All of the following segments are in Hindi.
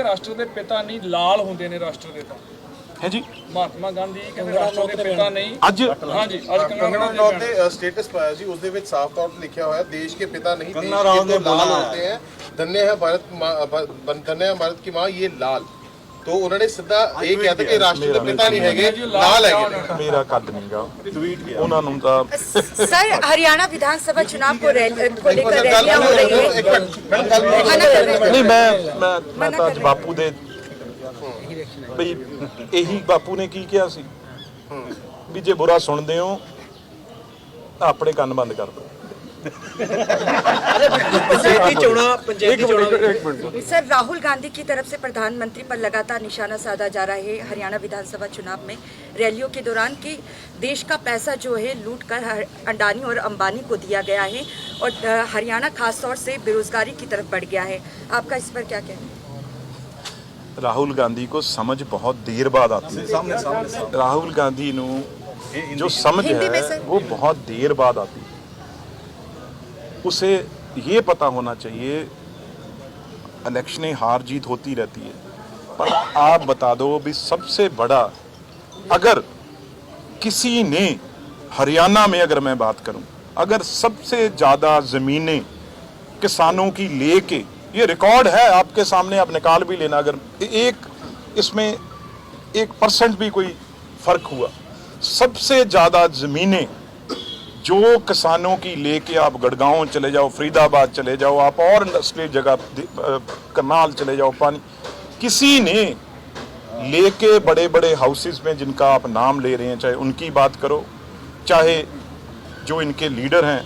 ਕਿ ਰਾਸ਼ਟਰ ਦੇ ਪਿਤਾ ਨਹੀਂ ਲਾਲ ਹੁੰਦੇ ਨੇ ਰਾਸ਼ਟਰ ਦੇ ਤਾਂ ਹੈ ਜੀ। ਮਹਾਤਮਾ ਗਾਂਧੀ ਕਹਿੰਦੇ ਰਾਸ਼ਟਰ ਦੇ ਪਿਤਾ ਨਹੀਂ ਅੱਜ ਹਾਂਜੀ ਅੱਜ ਕੰਗਨਾ ਰਣੌਤ ਨੇ ਸਟੇਟਸ ਪਾਇਆ ਸੀ, ਉਸ ਦੇ ਵਿੱਚ ਸਾਫ਼ ਤੌਰ ਤੇ ਲਿਖਿਆ ਹੋਇਆ ਦੇਸ਼ के पिता नहीं देश के तो लाल होते हैं, धन्य है भारत धन्य है भारत की माँ ये लाल। तो उन्होंने सीधा ये किया था कि राष्ट्र के पिता नहीं है लाल है। मेरा कद नहींगा उन्होंने तो सर हरियाणा विधानसभा चुनाव को लेकर रैलियां हो रही है। नहीं मैं तो आज बापू दे ਬਈ ਇਹੀ ਬਾਪੂ ਨੇ ਕੀ ਕਿਹਾ ਸੀ ਵੀ ਜੇ ਬੁਰਾ ਸੁਣਦੇ ਹੋ ਤਾਂ ਆਪਣੇ ਕੰਨ ਬੰਦ ਕਰ ਦਿਓ। सर राहुल गांधी की तरफ से प्रधानमंत्री पर लगातार निशाना साधा जा रहा है हरियाणा विधानसभा चुनाव में रैलियों के दौरान कि देश का पैसा जो है लूट कर अडानी और अंबानी को दिया गया है और हरियाणा खासतौर से बेरोजगारी की तरफ बढ़ गया है। आपका इस पर क्या कहना है? राहुल गांधी को समझ बहुत देर बाद आती है। राहुल गांधी नु जो समझ है वो बहुत देर बाद आती है। उसे ये पता होना चाहिए इलेक्शनें हार जीत होती रहती है, पर आप बता दो भी सबसे बड़ा अगर किसी ने हरियाणा में अगर मैं बात करूं अगर सबसे ज़्यादा ज़मीनें किसानों की लेके ये रिकॉर्ड है आपके सामने, आप निकाल भी लेना, अगर एक इसमें 1% भी कोई फर्क हुआ, सबसे ज़्यादा ज़मीनें जो किसानों की लेके आप गढ़गांव चले जाओ, फरीदाबाद चले जाओ, आप और इंडस्ट्रियल जगह करनाल चले जाओ, पानी किसी ने लेके बड़े बड़े हाउसेस में जिनका आप नाम ले रहे हैं, चाहे उनकी बात करो, चाहे जो इनके लीडर हैं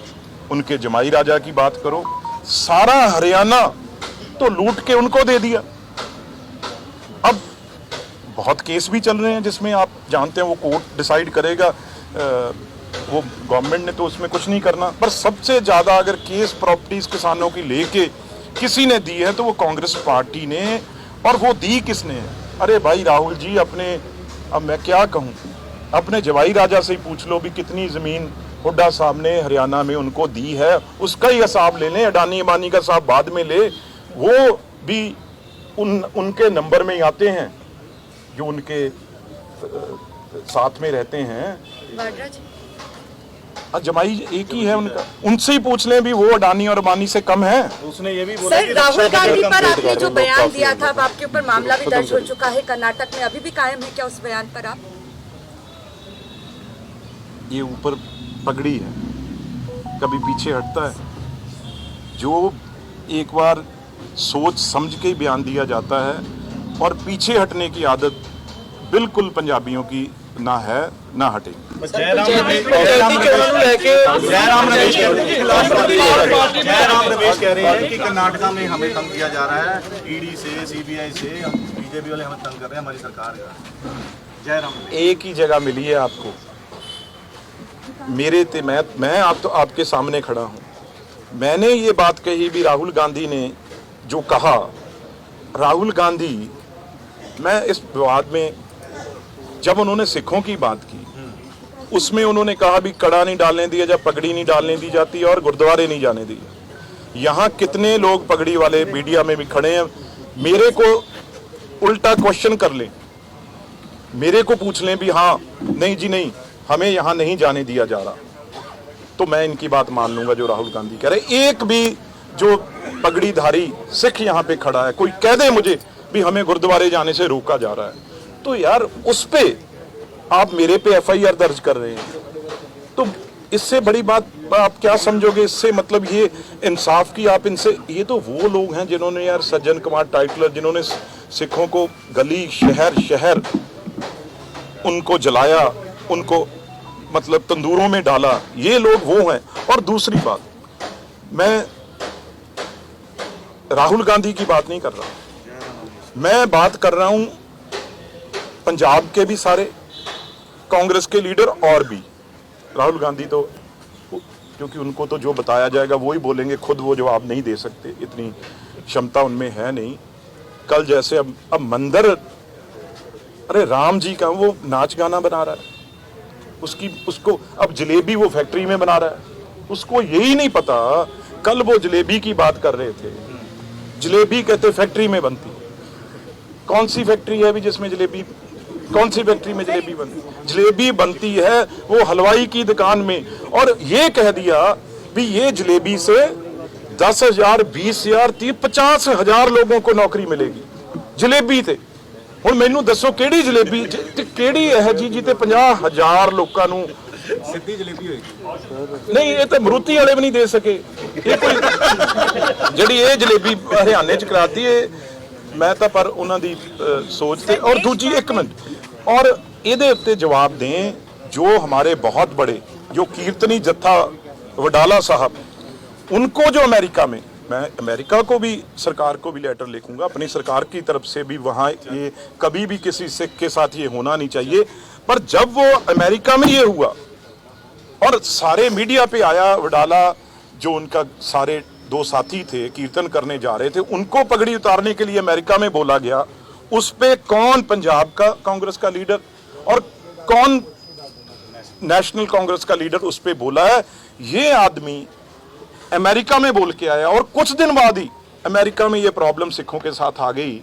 उनके जमाई राजा की बात करो, सारा हरियाणा तो लूट के उनको दे दिया। अब बहुत केस भी चल रहे हैं जिसमें आप जानते हैं वो कोर्ट डिसाइड करेगा, वो गवर्नमेंट ने तो उसमें कुछ नहीं करना, पर सबसे ज़्यादा अगर केस प्रॉपर्टीज़ किसानों की लेके किसी ने दी है तो वो कांग्रेस पार्टी ने, और वो दी किसने है? अरे भाई राहुल जी अपने, अब मैं क्या कहूँ, अपने जवाई राजा से ही पूछ लो भी कितनी ज़मीन हुड्डा साहब ने हरियाणा में उनको दी है, उसका ही हिसाब ले लें, अडानी अंबानी का साहब बाद में ले, वो भी उनके नंबर में ही आते हैं जो उनके साथ में रहते हैं। जमाई एक ही है उनका, उनसे ही पूछ लें भी वो अडानी और अंबानी से कम है। उसने ये भी बोला सर राहुल गांधी पर आपने जो बयान दिया था, अब आपके ऊपर मामला भी दर्ज हो चुका है कर्नाटक में, अभी भी कायम है क्या उस बयान पर आप? ये ऊपर पगड़ी है, कभी पीछे हटता है। जो एक बार सोच समझ के ही बयान दिया जाता है और पीछे हटने की आदत बिल्कुल पंजाबियों की ना है ना हटेगी। जयराम रमेश कह रहे हैं कि कर्नाटका में हमें तंग किया जा रहा है, ईडी से सीबीआई से, बीजेपी वाले हमें तंग कर रहे हैं, हमारी सरकार है। जयराम एक ही जगह मिली है आपको, मेरे ते मैं आप तो आपके सामने खड़ा हूँ। मैंने ये बात कही भी राहुल गांधी ने जो कहा, राहुल गांधी, मैं इस विवाद में जब उन्होंने सिखों की बात की उसमें उन्होंने कहा भी कड़ा नहीं डालने दिया, जब पगड़ी नहीं डालने दी जाती और गुरुद्वारे नहीं जाने दिए। यहाँ कितने लोग पगड़ी वाले मीडिया में भी खड़े हैं, मेरे को उल्टा क्वेश्चन कर लें, मेरे को पूछ लें भी हाँ नहीं जी नहीं हमें यहाँ नहीं जाने दिया जा रहा, तो मैं इनकी बात मान लूंगा जो राहुल गांधी कह रहे। एक भी जो पगड़ीधारी सिख यहाँ पे खड़ा है कोई कह दे मुझे भी हमें गुरुद्वारे जाने से रोका जा रहा है, तो यार उस पे आप मेरे पे एफआईआर दर्ज कर रहे हैं, तो इससे बड़ी बात आप क्या समझोगे? इससे मतलब ये इंसाफ की आप इनसे, ये तो वो लोग हैं जिन्होंने यार सज्जन कुमार टाइटलर जिन्होंने सिखों को गली शहर शहर उनको जलाया, उनको मतलब तंदूरों में डाला, ये लोग वो हैं। और दूसरी बात, मैं राहुल गांधी की बात नहीं कर रहा, मैं बात कर रहा हूं पंजाब के भी सारे कांग्रेस के लीडर और भी। राहुल गांधी तो क्योंकि उनको तो जो बताया जाएगा वो ही बोलेंगे, खुद वो जवाब नहीं दे सकते, इतनी क्षमता उनमें है नहीं। कल जैसे अब मंदिर, अरे राम जी का वो नाच गाना बना रहा है, उसको अब जलेबी वो फैक्ट्री में बना रहा है, उसको यही नहीं पता। कल वो जलेबी की बात कर रहे थे, जलेबी कहते फैक्ट्री में बनती, कौन सी फैक्ट्री है अभी जिसमें जलेबी, कौन सी फैक्ट्री में जलेबी बनती? जलेबी बनती है वो हलवाई की दुकान में, और ये कह दिया भी ये जलेबी से 10,000 20,000 50,000 लोगों को नौकरी मिलेगी जलेबी ਤੇ। ਹੁਣ ਮੈਨੂੰ ਦੱਸੋ ਕਿਹੜੀ ਜਲੇਬੀ ਤੇ ਕਿਹੜੀ ਇਹ ਜੀ ਜਿੱਤੇ 50,000 ਲੋਕਾਂ ਨੂੰ ਸਿੱਧੀ ਜਲੇਬੀ ਹੋਏਗੀ? ਨਹੀਂ, ਇਹ ਤਾਂ ਮਰੂਤੀ ਵਾਲੇ ਵੀ ਨਹੀਂ ਦੇ ਸਕੇ। ਇਹ ਕੋਈ ਜਿਹੜੀ ਇਹ ਜਲੇਬੀ ਹਰਿਆਣੇ ਚ ਕਰਾਤੀ ਹੈ, ਮੈਂ ਤਾਂ ਪਰ ਉਹਨਾਂ ਦੀ ਸੋਚ ਤੇ। ਔਰ ਦੂਜੀ ਇੱਕ ਮਿੰਟ, और ਇਹਦੇ ਉੱਤੇ ਜਵਾਬ ਦੇं जो हमारे बहुत बड़े जो कीर्तनी जत्था वडाला साहब, उनको जो अमेरिका में, मैं अमेरिका को भी सरकार को भी लेटर लिखूंगा अपनी सरकार की तरफ से भी, वहाँ ये कभी भी किसी सिख के साथ ये होना नहीं चाहिए। पर जब वो अमेरिका में ये हुआ और सारे मीडिया पे आया, वडाला जो उनका सारे 2 साथी थे कीर्तन करने जा रहे थे, उनको पगड़ी उतारने के लिए अमेरिका में बोला गया। उस पे कौन पंजाब का कांग्रेस का लीडर और कौन नेशनल कांग्रेस का लीडर उस पे बोला है? ये आदमी अमेरिका में बोल के आया और कुछ दिन बाद ही अमेरिका में ये प्रॉब्लम सिखों के साथ आ गई